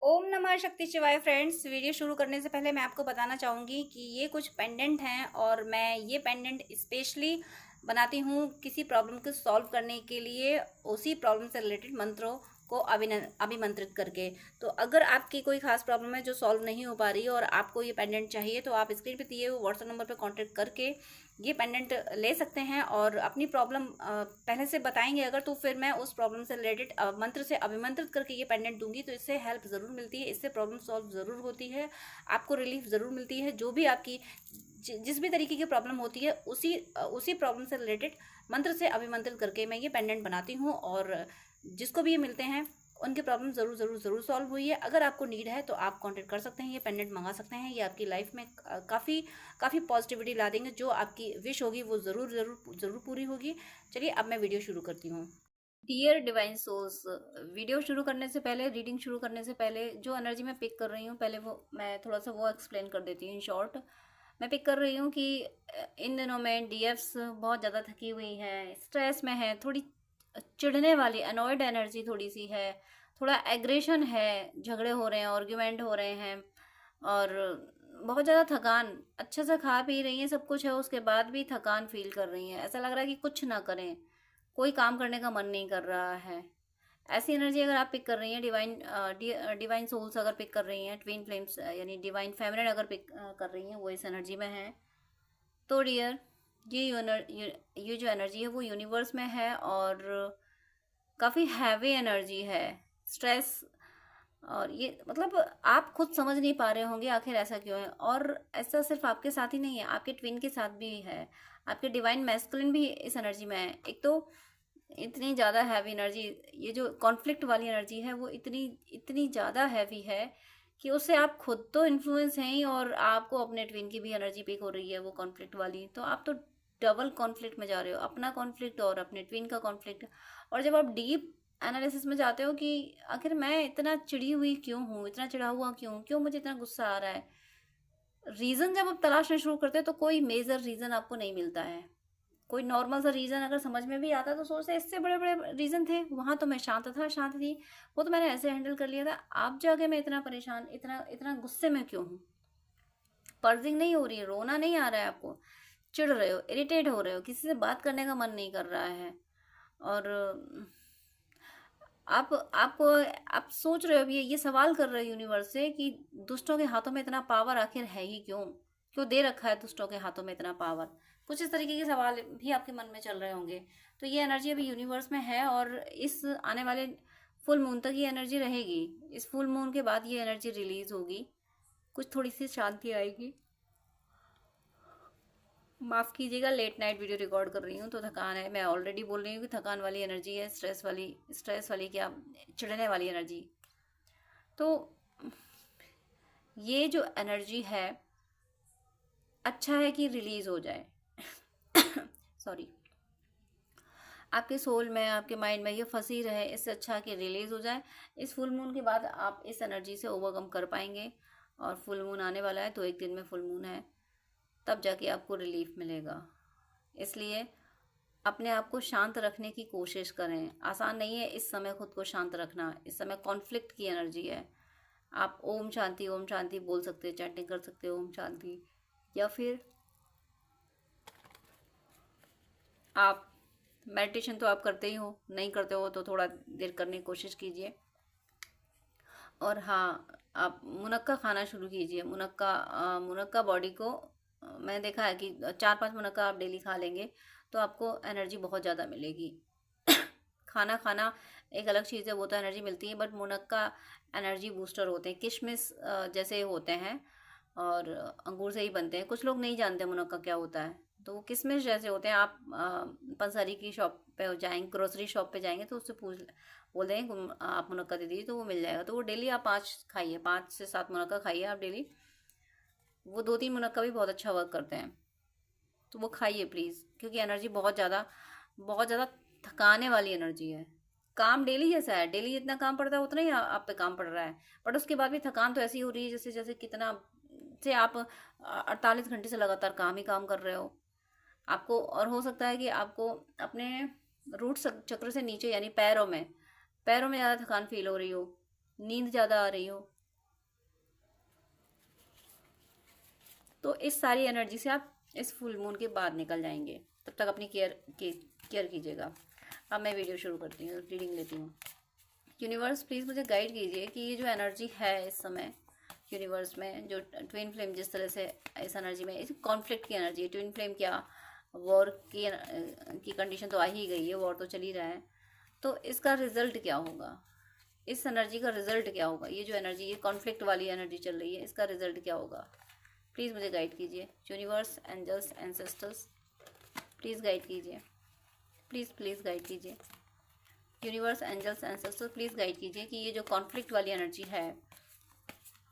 ओम नमः शक्ति शिवाय फ्रेंड्स। वीडियो शुरू करने से पहले मैं आपको बताना चाहूँगी कि ये कुछ पेंडेंट हैं और मैं ये पेंडेंट स्पेशली बनाती हूँ किसी प्रॉब्लम को सॉल्व करने के लिए, उसी प्रॉब्लम से रिलेटेड मंत्रों को अभिमंत्रित करके। तो अगर आपकी कोई खास प्रॉब्लम है जो सॉल्व नहीं हो पा रही है और आपको ये पेंडेंट चाहिए, तो आप स्क्रीन पे दिए हुए व्हाट्सएप नंबर पे कांटेक्ट करके ये पेंडेंट ले सकते हैं और अपनी प्रॉब्लम पहले से बताएंगे अगर, तो फिर मैं उस प्रॉब्लम से रिलेटेड मंत्र से अभिमंत्रित करके ये पेंडेंट दूंगी। तो इससे हेल्प ज़रूर मिलती है, इससे प्रॉब्लम सॉल्व ज़रूर होती है, आपको रिलीफ ज़रूर मिलती है। जो भी आपकी जिस भी तरीके की प्रॉब्लम होती है, उसी प्रॉब्लम से रिलेटेड मंत्र से अभिमंत्रित करके मैं ये पेंडेंट बनाती हूँ और जिसको भी ये मिलते हैं उनकी प्रॉब्लम ज़रूर ज़रूर ज़रूर सॉल्व हुई है। अगर आपको नीड है तो आप कांटेक्ट कर सकते हैं, ये पेंडेंट मंगा सकते हैं। ये आपकी लाइफ में काफ़ी काफ़ी पॉजिटिविटी ला देंगे। जो आपकी विश होगी वो ज़रूर ज़रूर ज़रूर पूरी होगी। चलिए अब मैं वीडियो शुरू करती हूँ। डियर डिवाइन सोल्स, वीडियो शुरू करने से पहले, रीडिंग शुरू करने से पहले जो एनर्जी मैं पिक कर रही हूँ, पहले वो मैं थोड़ा सा वो एक्सप्लेन कर देती हूँ। इन शॉर्ट मैं पिक कर रही हूँ कि इन दिनों में डीएफ्स बहुत ज़्यादा थकी हुई है, स्ट्रेस में है, थोड़ी चिढ़ने वाली अनॉयड एनर्जी थोड़ी सी है, थोड़ा एग्रेशन है, झगड़े हो रहे हैं, आर्ग्यूमेंट हो रहे हैं और बहुत ज़्यादा थकान। अच्छे से खा पी रही हैं, सब कुछ है, उसके बाद भी थकान फील कर रही हैं। ऐसा लग रहा है कि कुछ ना करें, कोई काम करने का मन नहीं कर रहा है। ऐसी एनर्जी अगर आप पिक कर रही हैं, डिवाइन सोल्स अगर पिक कर रही हैं, ट्विन फ्लेम्स यानी डिवाइन फेमनिन अगर पिक कर रही हैं, वो इस एनर्जी में है, तो डियर ये जो एनर्जी है वो यूनिवर्स में है और काफ़ी हैवी एनर्जी है, स्ट्रेस। और ये मतलब आप खुद समझ नहीं पा रहे होंगे आखिर ऐसा क्यों है। और ऐसा सिर्फ आपके साथ ही नहीं है, आपके ट्विन के साथ भी है, आपके डिवाइन मैस्कुलिन भी इस एनर्जी में है। एक तो इतनी ज़्यादा हैवी एनर्जी, ये जो कॉन्फ्लिक्ट वाली एनर्जी है वो इतनी इतनी ज़्यादा हैवी है कि उससे आप खुद तो इन्फ्लुएंस हैं ही, और आपको अपने ट्विन की भी एनर्जी पिक हो रही है वो कॉन्फ्लिक्ट वाली। तो आप तो डबल कॉन्फ्लिक्ट में जा रहे हो, अपना कॉन्फ्लिक्ट और अपने ट्विन का कॉन्फ्लिक्ट। और जब आप डीप एनालिसिस में जाते हो कि आखिर मैं इतना चिड़ी हुई क्यों हूँ, इतना चिढ़ा हुआ क्यों क्यों मुझे इतना गुस्सा आ रहा है, रीज़न जब आप तलाशना शुरू करते हैं तो कोई मेजर रीज़न आपको नहीं मिलता है। कोई नॉर्मल सा रीज़न अगर समझ में भी आता तो सोचते इससे बड़े बड़े रीज़न थे, वहाँ तो मैं शांत था, शांत थी, वो तो मैंने ऐसे हैंडल कर लिया था। आप जाके मैं इतना परेशान, इतना इतना गुस्से में क्यों हूँ। पर्जिंग नहीं हो रही है, रोना नहीं आ रहा है आपको, चिढ़ रहे हो, इरिटेट हो रहे हो, किसी से बात करने का मन नहीं कर रहा है। और आप सोच रहे हो, अभी ये सवाल कर रहे हो यूनिवर्स से कि दुष्टों के हाथों में इतना पावर आखिर है ही क्यों, क्यों दे रखा है दुष्टों के हाथों में इतना पावर। कुछ इस तरीके के सवाल भी आपके मन में चल रहे होंगे। तो ये एनर्जी अभी यूनिवर्स में है और इस आने वाले फुल मून तक ये एनर्जी रहेगी। इस फुल मून के बाद ये एनर्जी रिलीज होगी, कुछ थोड़ी सी शांति आएगी। माफ़ कीजिएगा, लेट नाइट वीडियो रिकॉर्ड कर रही हूँ तो थकान है। मैं ऑलरेडी बोल रही हूँ कि थकान वाली एनर्जी है, स्ट्रेस वाली क्या, चिढ़ने वाली एनर्जी। तो ये जो एनर्जी है, अच्छा है कि रिलीज हो जाए। सॉरी, आपके सोल में, आपके माइंड में ये फंसी रहे, इससे अच्छा कि रिलीज हो जाए। इस फुल मून के बाद आप इस एनर्जी से ओवरकम कर पाएंगे। और फुल मून आने वाला है, तो एक दिन में फुल मून है, तब जाके आपको रिलीफ मिलेगा। इसलिए अपने आप को शांत रखने की कोशिश करें। आसान नहीं है इस समय खुद को शांत रखना, इस समय कॉन्फ्लिक्ट की एनर्जी है। आप ओम शांति बोल सकते हैं, चैंटिंग कर सकते हो ओम शांति, या फिर आप मेडिटेशन तो आप करते ही हो, नहीं करते हो तो थोड़ा देर करने की कोशिश कीजिए। और हाँ, आप मुनक्का खाना शुरू कीजिए। मुनक्का बॉडी को मैंने देखा है कि 4-5 मुनक्का आप डेली खा लेंगे तो आपको एनर्जी बहुत ज़्यादा मिलेगी। खाना खाना एक अलग चीज़ है, वो तो एनर्जी मिलती है, बट मुनक्का एनर्जी बूस्टर होते हैं, किशमिश जैसे होते हैं और अंगूर से ही बनते हैं। कुछ लोग नहीं जानते मुनक्का क्या होता है, तो वो किशमिश जैसे होते हैं। आप पंसारी की शॉप पे जाएंगे, ग्रोसरी शॉप पे जाएंगे तो उससे पूछ बोल देंगे आप मुनक्का दे दीजिए, तो वो मिल जाएगा। तो वो डेली आप 5 खाइए, 5 से 7 मुनक्का खाइए आप डेली। वो 2-3 मुनक्का भी बहुत अच्छा वर्क करते हैं, तो वो खाइए प्लीज़, क्योंकि एनर्जी बहुत ज़्यादा थकाने वाली एनर्जी है। काम डेली जैसा है, डेली जितना काम पड़ता है उतना ही आप पे काम पड़ रहा है, बट उसके बाद भी थकान तो ऐसी हो रही है जैसे जैसे कितना से आप 48 घंटे से लगातार काम ही काम कर रहे हो। आपको और हो सकता है कि आपको अपने रूट चक्र से नीचे यानी पैरों में ज़्यादा थकान फील हो रही हो, नींद ज़्यादा आ रही हो। तो इस सारी एनर्जी से आप इस फुल मून के बाद निकल जाएंगे। तब तक अपनी केयर कीजिएगा। अब मैं वीडियो शुरू करती हूँ, रीडिंग लेती हूँ। यूनिवर्स प्लीज़ मुझे गाइड कीजिए कि ये जो एनर्जी है इस समय यूनिवर्स में, जो ट्विन फ्लेम जिस तरह से इस एनर्जी में, इस कॉन्फ्लिक्ट की एनर्जी, ट्विन फ्लेम क्या, वॉर की कंडीशन तो आ ही गई है, वॉर तो चल ही रहा है, तो इसका रिजल्ट क्या होगा, इस एनर्जी का रिजल्ट क्या होगा, ये जो एनर्जी, ये कॉन्फ्लिक्ट वाली एनर्जी चल रही है, इसका रिजल्ट क्या होगा। प्लीज़ मुझे गाइड कीजिए universe, angels, ancestors, please guide कीजिए, प्लीज़ गाइड कीजिए universe, angels, ancestors, please guide कीजिए कि ये जो कॉन्फ्लिक्ट वाली एनर्जी है,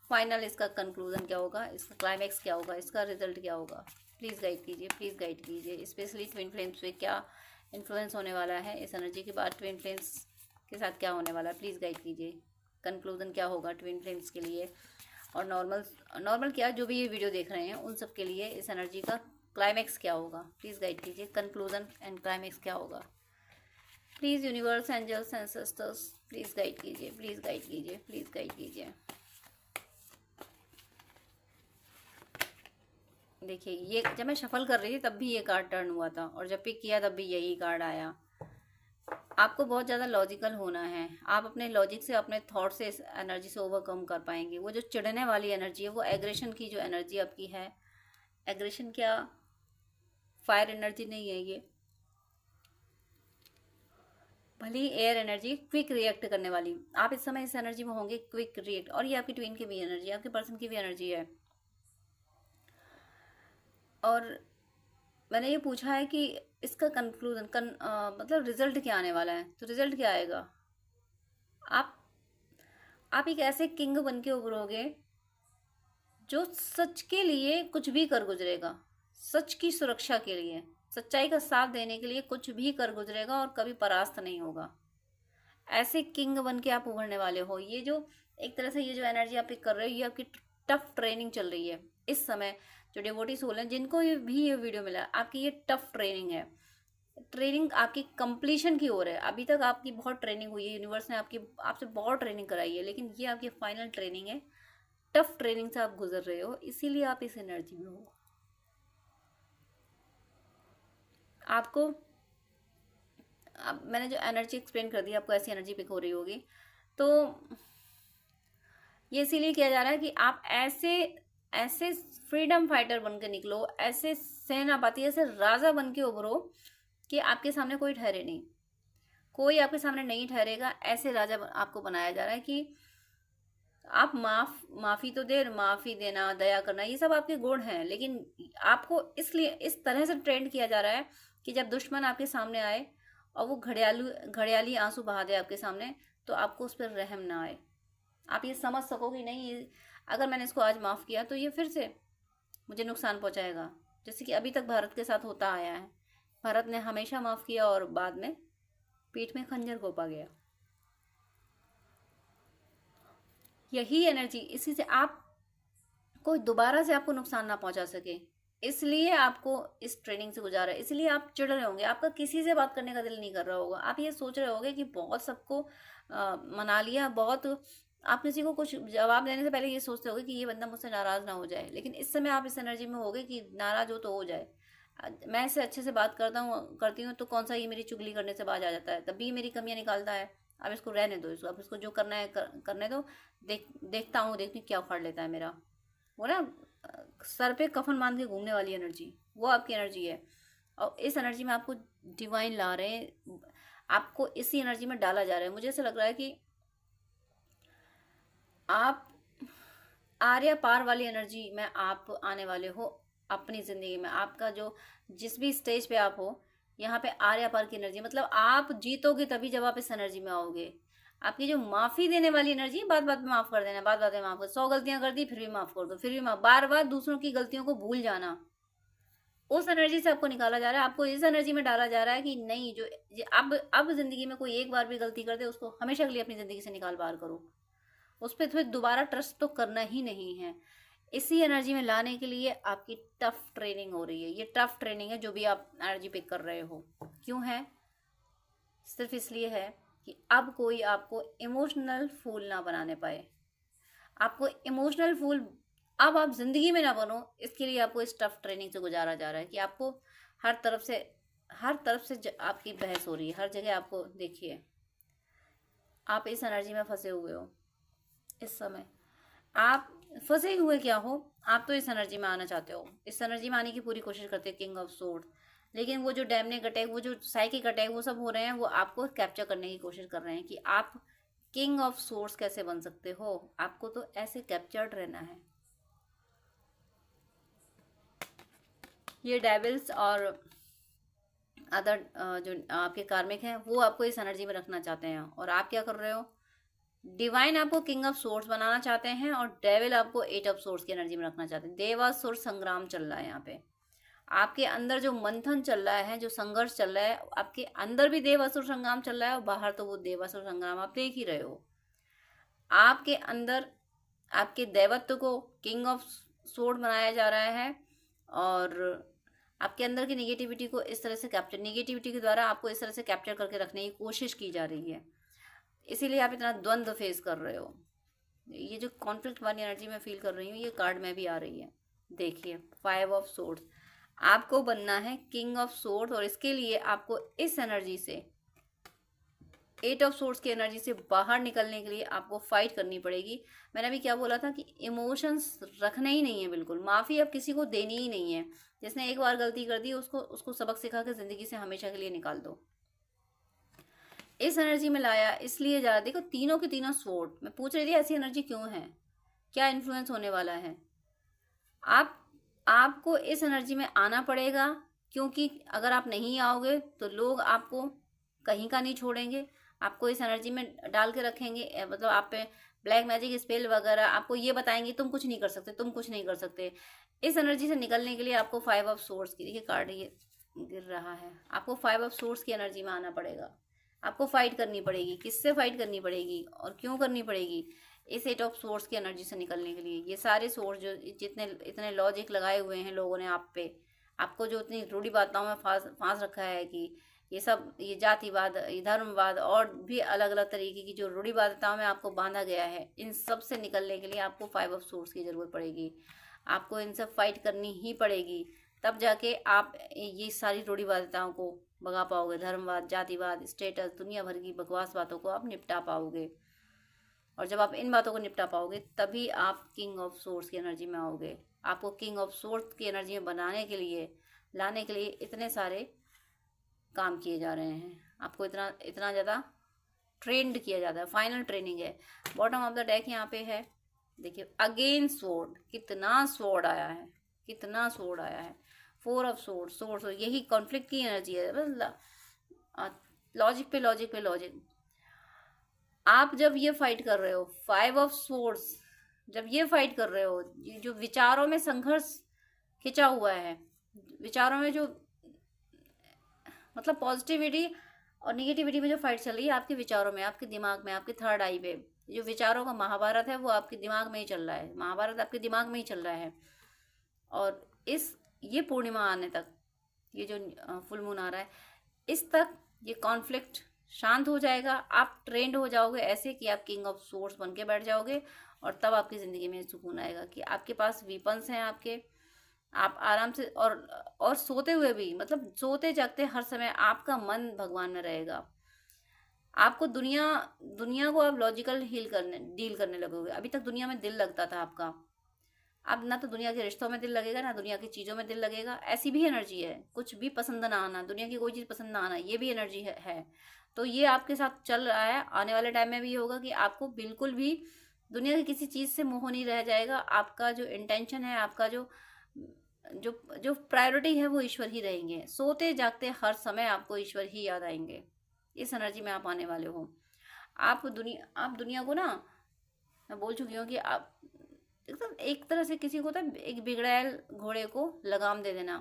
फाइनल इसका कंक्लूजन क्या होगा, इसका क्लाइमैक्स क्या होगा, इसका रिजल्ट क्या होगा। प्लीज़ गाइड कीजिए, प्लीज़ गाइड कीजिए। स्पेशली ट्विन फ्लेम्स पे क्या इन्फ्लुएंस होने वाला है इस एनर्जी के बाद, ट्विन फ्लेम्स के साथ क्या होने वाला है, प्लीज़ गाइड कीजिए। कंक्लूजन क्या होगा ट्विन फ्लेम्स के लिए, और नॉर्मल क्या, जो भी ये वीडियो देख रहे हैं उन सब के लिए इस एनर्जी का क्लाइमैक्स क्या होगा, प्लीज़ गाइड कीजिए। कंक्लूजन एंड क्लाइमैक्स क्या होगा। Please universe, angels, ancestors, please guide कीजिए, प्लीज़ गाइड कीजिए, प्लीज़ गाइड कीजिए। देखिए, ये जब मैं शफल कर रही थी तब भी ये कार्ड टर्न हुआ था, और जब पिक किया तब भी यही कार्ड आया। आपको बहुत ज़्यादा लॉजिकल होना है। आप अपने लॉजिक से, अपने थॉट से इस एनर्जी से ओवरकम कर पाएंगे। वो जो चिढ़ने वाली एनर्जी है, वो एग्रेशन की जो एनर्जी आपकी है, एग्रेशन क्या, फायर एनर्जी नहीं है ये, भली एयर एनर्जी, क्विक रिएक्ट करने वाली। आप इस समय इस एनर्जी में होंगे, क्विक रिएक्ट। और ये आपकी ट्विन की भी एनर्जी है, आपके पर्सन की भी एनर्जी है। और मैंने ये पूछा है कि इसका कंक्लूजन मतलब रिजल्ट क्या आने वाला है, तो रिजल्ट क्या आएगा। आप एक ऐसे किंग बन के उभरोगे जो सच के लिए कुछ भी कर गुजरेगा, सच की सुरक्षा के लिए, सच्चाई का साथ देने के लिए कुछ भी कर गुजरेगा और कभी परास्त नहीं होगा। ऐसे किंग बन के आप उभरने वाले हो। ये जो एक तरह से ये जो एनर्जी आप पिक कर रहे हो, ये आपकी टफ ट्रेनिंग चल रही है इस समय। जो डिवोटी सोल है, जिनको ये वीडियो मिला, आपकी ये टफ ट्रेनिंग है। ट्रेनिंग आपकी कंप्लीशन की ओर है। अभी तक आपकी बहुत ट्रेनिंग हुई है, यूनिवर्स ने आपसे बहुत ट्रेनिंग कराई है, लेकिन ये आपकी फाइनल ट्रेनिंग है। टफ ट्रेनिंग से आप गुजर रहे हो, इसीलिए आप इस एनर्जी में हो। आपको मैंने जो एनर्जी एक्सप्लेन कर दी, आपको ऐसी एनर्जी पिक हो रही होगी। तो ये इसीलिए किया जा रहा है कि आप ऐसे ऐसे फ्रीडम फाइटर बन के निकलो, ऐसे सेनापति, ऐसे राजा बन के उभरो कि आपके सामने कोई ठहरे नहीं, कोई आपके सामने नहीं ठहरेगा। ऐसे राजा आपको बनाया जा रहा है कि आप माफ़ी तो दे, माफ़ी देना, दया करना, ये सब आपके गुण हैं, लेकिन आपको इसलिए इस तरह से ट्रेंड किया जा रहा है कि जब दुश्मन आपके सामने आए और वो घड़ियाली आंसू बहा दे आपके सामने, तो आपको उस पर रहम ना आए। आप ये समझ सको कि नहीं, अगर मैंने इसको आज माफ़ किया तो ये फिर से मुझे नुकसान पहुंचाएगा, जैसे कि अभी तक भारत के साथ होता आया है। भारत ने हमेशा माफ़ किया और बाद में पीठ में खंजर घोंपा गया। यही एनर्जी, इसी से आप कोई दोबारा से आपको नुकसान ना पहुंचा सके, इसलिए आपको इस ट्रेनिंग से गुजारा है। इसलिए आप चिढ़ रहे होंगे, आपका किसी से बात करने का दिल नहीं कर रहा होगा। आप ये सोच रहे होंगे कि बहुत सबको मना लिया, बहुत, आप किसी को कुछ जवाब देने से पहले ये सोचते होगे कि ये बंदा मुझसे नाराज़ ना हो जाए, लेकिन इस समय आप इस एनर्जी में होगे कि नाराज़ हो तो हो जाए। मैं इससे अच्छे से बात करती हूँ तो कौन सा ये मेरी चुगली करने से बाज आ जाता है, तब भी मेरी कमियाँ निकालता है। अब इसको रहने दो, इसको अब इसको जो करना है करने दो। देखती हूँ क्या उखाड़ लेता है मेरा। वो ना सर पे कफन बांध के घूमने वाली एनर्जी, वो आपकी एनर्जी है। और इस एनर्जी में आपको डिवाइन ला रहे हैं, आपको इसी एनर्जी में डाला जा रहा है। मुझे ऐसा लग रहा है कि आप आर्या पार वाली एनर्जी में आप आने वाले हो अपनी ज़िंदगी में। आपका जो जिस भी स्टेज पे आप हो, यहाँ पे आर्या पार की एनर्जी, मतलब आप जीतोगे तभी जब आप इस एनर्जी में आओगे। आपकी जो माफ़ी देने वाली एनर्जी, बात बात में माफ़ कर देना, बात बात में माफ़ कर, 100 गलतियाँ कर दी फिर भी माफ़ कर दो, फिर भी माफ़, बार बार दूसरों की गलतियों को भूल जाना, उस एनर्जी से आपको निकाला जा रहा है। आपको इस एनर्जी में डाला जा रहा है कि नहीं, जो अब ज़िंदगी में कोई एक बार भी गलती कर दे, उसको हमेशा के लिए अपनी ज़िंदगी से निकाल बाहर करो। उस पर फिर दोबारा ट्रस्ट तो करना ही नहीं है। इसी एनर्जी में लाने के लिए आपकी टफ ट्रेनिंग हो रही है। ये टफ ट्रेनिंग है जो भी आप एनर्जी पिक कर रहे हो। क्यों है? सिर्फ इसलिए है कि अब कोई आपको इमोशनल फूल ना बनाने पाए। आपको इमोशनल फूल अब आप जिंदगी में ना बनो, इसके लिए आपको इस टफ ट्रेनिंग से गुजारा जा रहा है कि आपको हर तरफ से आपकी बहस हो रही है, हर जगह आपको देखिए आप इस एनर्जी में फंसे हुए हो। इस समय आप फंसे हुए क्या हो, आप तो इस एनर्जी में आना चाहते हो, इस एनर्जी में आने की पूरी कोशिश करते हो, किंग ऑफ सोर्ड। लेकिन वो जो डैमनिक अटैक, वो जो साइकिक अटैक, वो सब हो रहे हैं, वो आपको कैप्चर करने की कोशिश कर रहे हैं कि आप किंग ऑफ सोर्स कैसे बन सकते हो। आपको तो ऐसे कैप्चर्ड रहना है। ये डेविल्स और अदर जो आपके कार्मिक हैं, वो आपको इस एनर्जी में रखना चाहते हैं। और आप क्या कर रहे हो, डिवाइन आपको किंग ऑफ सोर्स बनाना चाहते हैं और डेविल आपको एट ऑफ सोर्स की एनर्जी में रखना चाहते हैं। देवासुर संग्राम चल रहा है यहाँ पे। आपके अंदर जो मंथन चल रहा है, जो संघर्ष चल रहा है, आपके अंदर भी देवासुर संग्राम चल रहा है और बाहर तो वो देवासुर संग्राम आप देख ही रहे हो। आपके अंदर आपके दैवत्व को किंग ऑफ सोर्ड बनाया जा रहा है और आपके अंदर की निगेटिविटी को इस तरह से निगेटिविटी के द्वारा आपको इस तरह से कैप्चर करके रखने की कोशिश की जा रही है। इसीलिए आप इतना द्वंद्व फेस कर रहे हो। ये जो कॉन्फ्लिक्ट वाली एनर्जी में फील कर रही हूँ, ये कार्ड में भी आ रही है। देखिए 5 ऑफ सोर्ड्स, आपको बनना है किंग ऑफ सोर्ड्स और इसके लिए आपको इस एनर्जी से 8 ऑफ सोर्ड्स की एनर्जी से बाहर निकलने के लिए आपको फाइट करनी पड़ेगी। मैंने अभी क्या बोला था कि इमोशंस रखना ही नहीं है, बिल्कुल माफ़ी अब किसी को देनी ही नहीं है। जिसने एक बार गलती कर दी उसको सबक सिखा के ज़िंदगी से हमेशा के लिए निकाल दो। इस एनर्जी में लाया इसलिए जा रहा, देखो तीनों के तीनों स्वॉर्ड। मैं पूछ रही थी ऐसी एनर्जी क्यों है, क्या इन्फ्लुएंस होने वाला है। आपको इस एनर्जी में आना पड़ेगा, क्योंकि अगर आप नहीं आओगे तो लोग आपको कहीं का नहीं छोड़ेंगे, आपको इस एनर्जी में डाल के रखेंगे। मतलब आप पे ब्लैक मैजिक स्पेल वगैरह आपको ये बताएंगे तुम कुछ नहीं कर सकते, तुम कुछ नहीं कर सकते। इस एनर्जी से निकलने के लिए आपको 5 ऑफ सोर्स की, देखिए कार्ड ये गिर रहा है, आपको 5 ऑफ सोर्स की एनर्जी में आना पड़ेगा। आपको फाइट करनी पड़ेगी। किससे फाइट करनी पड़ेगी और क्यों करनी पड़ेगी, इस 8 ऑफ सोर्स की एनर्जी से निकलने के लिए। ये सारे सोर्स जो जितने इतने लॉजिक लगाए हुए हैं लोगों ने आप पे, आपको जो इतनी रूढ़ी बातों में फांस रखा है कि ये सब, ये जातिवाद, ये धर्मवाद और भी अलग अलग तरीके की जो रूढ़िवादिताओं में आपको बांधा गया है, इन सब से निकलने के लिए आपको 5 ऑफ सोर्स की ज़रूरत पड़ेगी। आपको इनसे फाइट करनी ही पड़ेगी, तब जाके आप ये सारी रूढ़िवादिताओं को भगा पाओगे। धर्मवाद, जातिवाद, स्टेटस, दुनिया भर की बकवास बातों को आप निपटा पाओगे। और जब आप इन बातों को निपटा पाओगे तभी आप किंग ऑफ सोर्स की एनर्जी में आओगे। आपको किंग ऑफ सोर्स की एनर्जी में बनाने के लिए, लाने के लिए इतने सारे काम किए जा रहे हैं। आपको इतना इतना ज़्यादा ट्रेंड किया जाता है, फाइनल ट्रेनिंग है। बॉटम ऑफ द डेक यहाँ पे है, देखिए अगेन स्वॉर्ड, कितना स्वॉर्ड आया है, कितना स्वॉर्ड आया है। 4 ऑफ सोर्ड, सोर्ड, यही कॉन्फ्लिक्ट की एनर्जी है, बस लॉजिक पे लॉजिक पे लॉजिक। आप जब ये फाइट कर रहे हो 5 ऑफ सोर्ड्स, जब ये फाइट कर रहे हो, ये जो विचारों में संघर्ष खिंचा हुआ है, विचारों में जो मतलब पॉजिटिविटी और निगेटिविटी में जो फाइट चल रही है आपके विचारों में, आपके दिमाग में, आपके थर्ड आई पे, जो विचारों का महाभारत है वो आपके दिमाग में ही चल रहा है। महाभारत आपके दिमाग में ही चल रहा है। और ये पूर्णिमा आने तक, ये जो फुल मून आ रहा है, इस तक ये कॉन्फ्लिक्ट शांत हो जाएगा। आप ट्रेंड हो जाओगे ऐसे कि आप किंग ऑफ सोर्स बन के बैठ जाओगे और तब आपकी ज़िंदगी में सुकून आएगा कि आपके पास वीपन्स हैं आपके, आप आराम से और सोते हुए भी, मतलब सोते जागते हर समय आपका मन भगवान में रहेगा। आपको दुनिया को आप लॉजिकल डील करने लगोगे। अभी तक दुनिया में दिल लगता था आपका, अब ना तो दुनिया के रिश्तों में दिल लगेगा, ना दुनिया की चीज़ों में दिल लगेगा। ऐसी भी एनर्जी है, कुछ भी पसंद ना आना, दुनिया की कोई चीज़ पसंद ना आना, ये भी एनर्जी है। तो ये आपके साथ चल रहा है, आने वाले टाइम में भी होगा कि आपको बिल्कुल भी दुनिया की किसी चीज़ से मोह नहीं रह जाएगा। आपका जो इंटेंशन है, आपका जो जो जो प्रायोरिटी है, वो ईश्वर ही रहेंगे। सोते जागते हर समय आपको ईश्वर ही याद आएंगे। इस एनर्जी में आप आने वाले हो। आप दुनिया को ना, मैं बोल चुकी हूँ कि आप एकदम एक तरह से किसी को होता है, एक बिगड़ैल घोड़े को लगाम दे देना।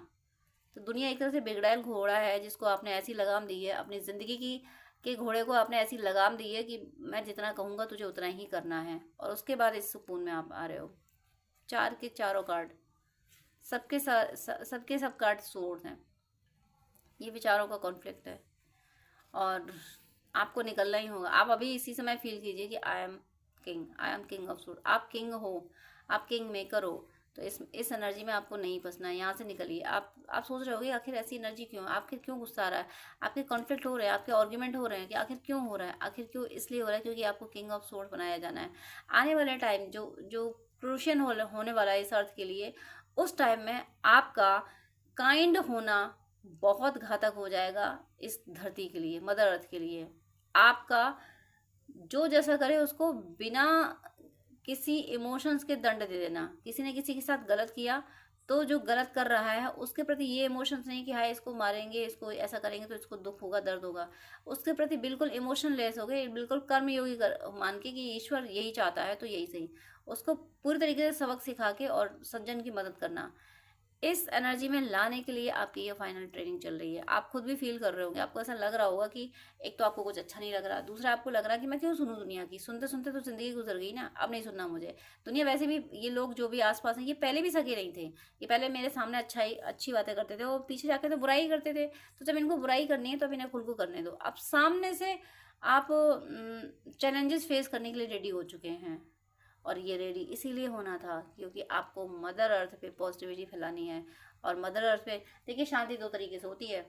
तो दुनिया एक तरह से बिगड़ैल घोड़ा है जिसको आपने ऐसी लगाम दी है, अपनी ज़िंदगी की के घोड़े को आपने ऐसी लगाम दी है कि मैं जितना कहूँगा तुझे उतना ही करना है। और उसके बाद इस सुकून में आप आ रहे हो। 4 के चारों कार्ड, सबके सब कार्ड सोर्ड हैं। ये विचारों का कॉन्फ्लिक्ट है और आपको निकलना ही होगा। आप अभी इसी समय फील कीजिए कि I am king, I am king of suit, आप किंग हो, आप किंग मेकर हो। तो इस एनर्जी में आपको नहीं फंसना है, यहाँ से निकलिए। आप सोच रहे होगे आखिर ऐसी एनर्जी क्यों, आखिर क्यों गुस्सा आ रहा है, आपके कॉन्फ्लिक्ट हो रहे हैं, आपके आर्ग्यूमेंट हो रहे हैं कि आखिर क्यों हो रहा है, आखिर क्यों इसलिए हो रहा है क्योंकि आपको किंग ऑफ सोर्ड बनाया जाना है। आने वाले टाइम जो जो क्रूशियल होने वाला है इस अर्थ के लिए, उस टाइम में आपका काइंड होना बहुत घातक हो जाएगा इस धरती के लिए, मदर अर्थ के लिए। आपका जो जैसा करे उसको बिना किसी इमोशंस के दंड दे देना। किसी ने किसी के साथ गलत किया तो जो गलत कर रहा है उसके प्रति ये इमोशंस नहीं कि हाय इसको मारेंगे, इसको ऐसा करेंगे तो इसको दुख होगा, दर्द होगा, उसके प्रति बिल्कुल इमोशन लेस हो गए, बिल्कुल कर्मयोगी मान के कि ईश्वर यही चाहता है तो यही सही, उसको पूरी तरीके से सबक सिखा के और सज्जन की मदद करना। इस एनर्जी में लाने के लिए आपकी ये फाइनल ट्रेनिंग चल रही है। आप खुद भी फील कर रहे होंगे, आपको ऐसा लग रहा होगा कि एक तो आपको कुछ अच्छा नहीं लग रहा, दूसरा आपको लग रहा है कि मैं क्यों सुनूं दुनिया की, सुनते सुनते तो जिंदगी गुजर गई ना, अब नहीं सुनना मुझे दुनिया। वैसे भी ये लोग जो भी आसपास हैं ये पहले भी सके नहीं थे, ये पहले मेरे सामने अच्छी बातें करते थे और पीछे जाके तो बुराई करते थे। तो जब इनको बुराई करनी है तो अब इन्हें खुद को करने दो। अब सामने से आप चैलेंजेस फेस करने के लिए रेडी हो चुके हैं, और ये रेडी इसीलिए होना था क्योंकि आपको मदर अर्थ पे पॉजिटिविटी फैलानी है। और मदर अर्थ पे देखिए शांति दो तरीके से होती है।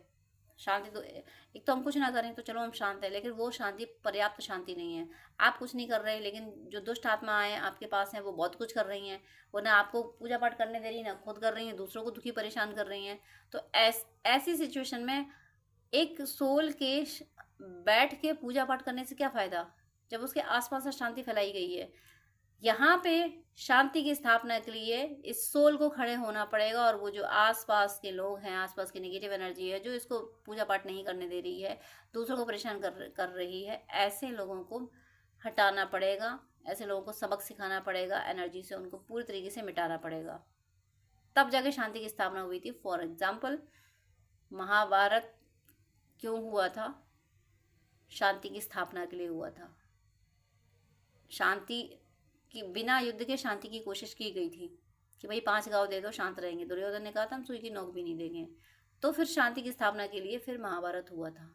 शांति तो एक तो हम कुछ ना करें तो चलो हम शांत है, लेकिन वो शांति पर्याप्त शांति नहीं है। आप कुछ नहीं कर रहे लेकिन जो दुष्ट आत्माएं आपके पास हैं वो बहुत कुछ कर रही हैं, वो ना आपको पूजा पाठ करने दे रही, ना खुद कर रही हैं, दूसरों को दुखी परेशान कर रही हैं। तो ऐसी सिचुएशन में एक सोल के बैठ के पूजा पाठ करने से क्या फायदा जब उसके आसपास शांति फैलाई गई है। यहाँ पे शांति की स्थापना के लिए इस सोल को खड़े होना पड़ेगा, और वो जो आसपास के लोग हैं, आसपास की नेगेटिव एनर्जी है जो इसको पूजा पाठ नहीं करने दे रही है, दूसरों को परेशान कर रही है, ऐसे लोगों को हटाना पड़ेगा, ऐसे लोगों को सबक सिखाना पड़ेगा, एनर्जी से उनको पूरी तरीके से मिटाना पड़ेगा। तब जाके शांति की स्थापना हुई थी। फॉर एग्जाम्पल महाभारत क्यों हुआ था, शांति की स्थापना के लिए हुआ था। शांति कि बिना युद्ध के शांति की कोशिश की गई थी कि भाई 5 गांव दे दो शांत रहेंगे। दुर्योधन ने कहा था हम सुई की नोक भी नहीं देंगे। तो फिर शांति की स्थापना के लिए फिर महाभारत हुआ था।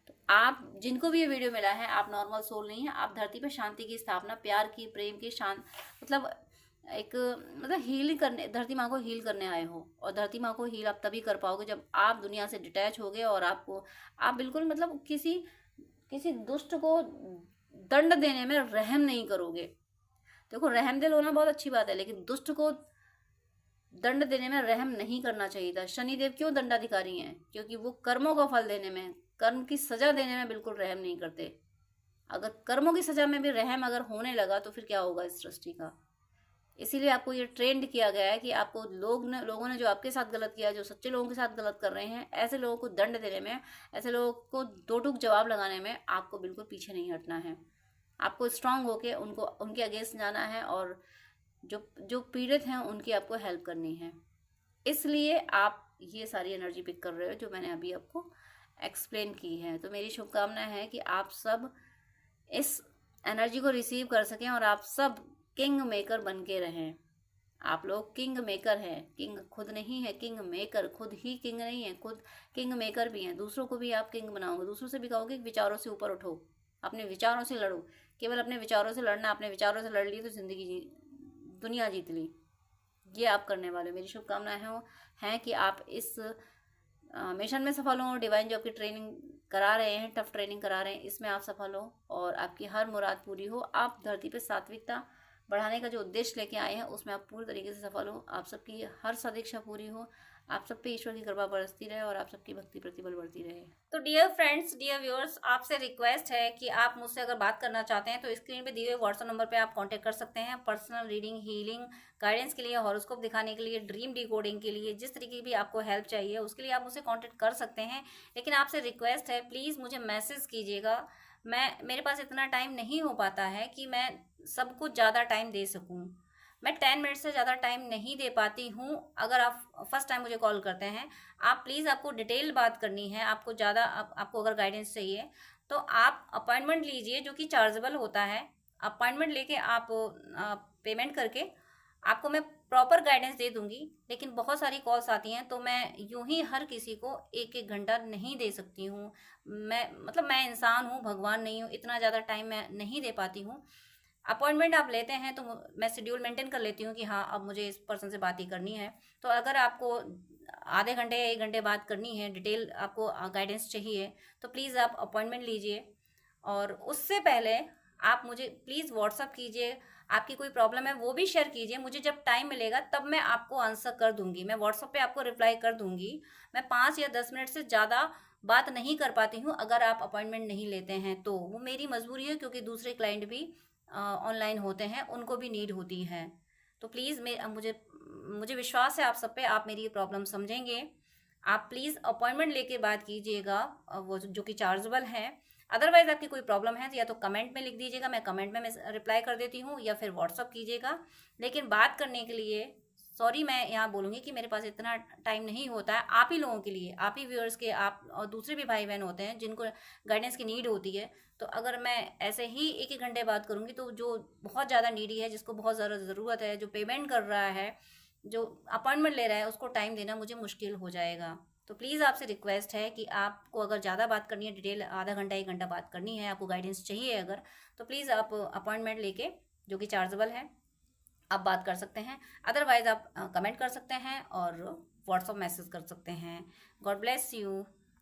तो आप जिनको भी ये वीडियो मिला है, आप नॉर्मल सोल नहीं है, आप धरती पर शांति की स्थापना, प्यार की, प्रेम की, शांत मतलब हील करने, धरती माँ को हील करने आए हो। और धरती माँ को हील आप तभी कर पाओगे जब आप दुनिया से डिटैच होगे और आप बिल्कुल मतलब किसी दुष्ट को दंड देने में रहम नहीं करोगे। देखो रहमदिल होना बहुत अच्छी बात है, लेकिन दुष्ट को दंड देने में रहम नहीं करना चाहिए था। शनिदेव क्यों दंडाधिकारी हैं? क्योंकि वो कर्मों का फल देने में, कर्म की सजा देने में बिल्कुल रहम नहीं करते। अगर कर्मों की सजा में भी रहम अगर होने लगा तो फिर क्या होगा इस सृष्टि का। इसीलिए आपको ये ट्रेंड किया गया है कि आपको लोगों ने जो आपके साथ गलत किया, जो सच्चे लोगों के साथ गलत कर रहे हैं, ऐसे लोगों को दंड देने में, ऐसे लोगों को दो टूक जवाब लगाने में आपको बिल्कुल पीछे नहीं हटना है। आपको स्ट्रांग होके उनके अगेंस्ट जाना है, और जो पीड़ित हैं उनकी आपको हेल्प करनी है। इसलिए आप ये सारी एनर्जी पिक कर रहे हो जो मैंने अभी आपको एक्सप्लेन की है। तो मेरी शुभकामना है कि आप सब इस एनर्जी को रिसीव कर सकें और आप सब किंग मेकर बन के रहें। आप लोग किंग मेकर हैं, किंग खुद नहीं है, किंग मेकर। खुद ही किंग नहीं है, खुद किंग मेकर भी हैं। दूसरों को भी आप किंग बनाओगे, दूसरों से भी कहोगे विचारों से ऊपर उठो, अपने विचारों से लड़ो। केवल अपने विचारों से लड़ना, अपने विचारों से लड़ ली तो दुनिया जीत ली। ये आप करने वाले। मेरी शुभकामनाएं हैं कि आप इस मिशन में सफल हो। डिवाइन जो आपकी ट्रेनिंग करा रहे हैं, टफ ट्रेनिंग करा रहे हैं, इसमें आप सफल हो और आपकी हर मुराद पूरी हो। आप धरती पे सात्विकता बढ़ाने का जो उद्देश्य लेके आए हैं उसमें आप पूरी तरीके से सफल हो। आप सबकी हर सदीक्षा पूरी हो, आप सब पे ईश्वर की कृपा बरसती रहे और आप सबकी भक्ति प्रतिबल बढ़ती रहे। तो डियर फ्रेंड्स, डियर व्यूअर्स, आपसे रिक्वेस्ट है कि आप मुझसे अगर बात करना चाहते हैं तो स्क्रीन पे दिए हुए व्हाट्सएप नंबर पे आप कांटेक्ट कर सकते हैं। पर्सनल रीडिंग, हीलिंग, गाइडेंस के लिए, हॉरोस्कोप दिखाने के लिए, ड्रीम डिकोडिंग के लिए, जिस तरीके की भी आपको हेल्प चाहिए उसके लिए आप मुझसे कॉन्टेक्ट कर सकते हैं। लेकिन आपसे रिक्वेस्ट है प्लीज़ मुझे मैसेज कीजिएगा। मेरे पास इतना टाइम नहीं हो पाता है कि मैं सबको ज़्यादा टाइम दे सकूँ। मैं 10 मिनट से ज़्यादा टाइम नहीं दे पाती हूँ। अगर आप फर्स्ट टाइम मुझे कॉल करते हैं, आप प्लीज़, आपको डिटेल बात करनी है, आपको ज़्यादा आपको अगर गाइडेंस चाहिए तो आप अपॉइंटमेंट लीजिए, जो कि चार्जेबल होता है। अपॉइंटमेंट लेके आप पेमेंट करके आपको मैं प्रॉपर गाइडेंस दे दूंगी। लेकिन बहुत सारी कॉल्स आती हैं तो मैं यूं ही हर किसी को 1-1 घंटा नहीं दे सकती हूँ। मैं इंसान हूँ, भगवान नहीं हूँ, इतना ज़्यादा टाइम मैं नहीं दे पाती हूँ। अपॉइंटमेंट आप लेते हैं तो मैं शेड्यूल मेंटेन कर लेती हूँ कि हाँ अब मुझे इस पर्सन से बात ही करनी है। तो अगर आपको आधे घंटे या 1 घंटे बात करनी है, डिटेल आपको गाइडेंस चाहिए, तो प्लीज़ आप अपॉइंटमेंट लीजिए। और उससे पहले आप मुझे प्लीज़ व्हाट्सअप कीजिए, आपकी कोई प्रॉब्लम है वो भी शेयर कीजिए। मुझे जब टाइम मिलेगा तब मैं आपको आंसर कर दूंगी, मैं व्हाट्सअप पे आपको रिप्लाई कर दूंगी। मैं 5 या 10 मिनट से ज़्यादा बात नहीं कर पाती हूँ अगर आप अपॉइंटमेंट नहीं लेते हैं तो। वो मेरी मजबूरी है, क्योंकि दूसरे क्लाइंट भी ऑनलाइन होते हैं, उनको भी नीड होती है। तो प्लीज़ मुझे मुझे विश्वास है आप सब पे, आप मेरी प्रॉब्लम समझेंगे। आप प्लीज़ अपॉइंटमेंट लेके बात कीजिएगा, वो जो कि चार्जेबल है। अदरवाइज़ आपकी कोई प्रॉब्लम है तो या तो कमेंट में लिख दीजिएगा, मैं कमेंट में रिप्लाई कर देती हूँ, या फिर व्हाट्सअप कीजिएगा। लेकिन बात करने के लिए सॉरी मैं यहाँ बोलूँगी कि मेरे पास इतना टाइम नहीं होता है। आप ही लोगों के लिए, आप ही व्यूअर्स के, आप और दूसरे भी भाई बहन होते हैं जिनको गाइडेंस की नीड होती है। तो अगर मैं ऐसे ही 1-1 घंटे बात करूँगी तो जो बहुत ज़्यादा नीडी है, जिसको बहुत ज़्यादा ज़रूरत है, जो पेमेंट कर रहा है, जो अपॉइंटमेंट ले रहा है, उसको टाइम देना मुझे मुश्किल हो जाएगा। तो प्लीज़ आपसे रिक्वेस्ट है कि आपको अगर ज़्यादा बात करनी है, डिटेल आधा घंटा 1 घंटा बात करनी है, आपको गाइडेंस चाहिए अगर, तो प्लीज़ आप अपॉइंटमेंट लेके, जो कि चार्जेबल है, आप बात कर सकते हैं। अदरवाइज़ आप कमेंट कर सकते हैं और व्हाट्सअप मैसेज कर सकते हैं। God bless you.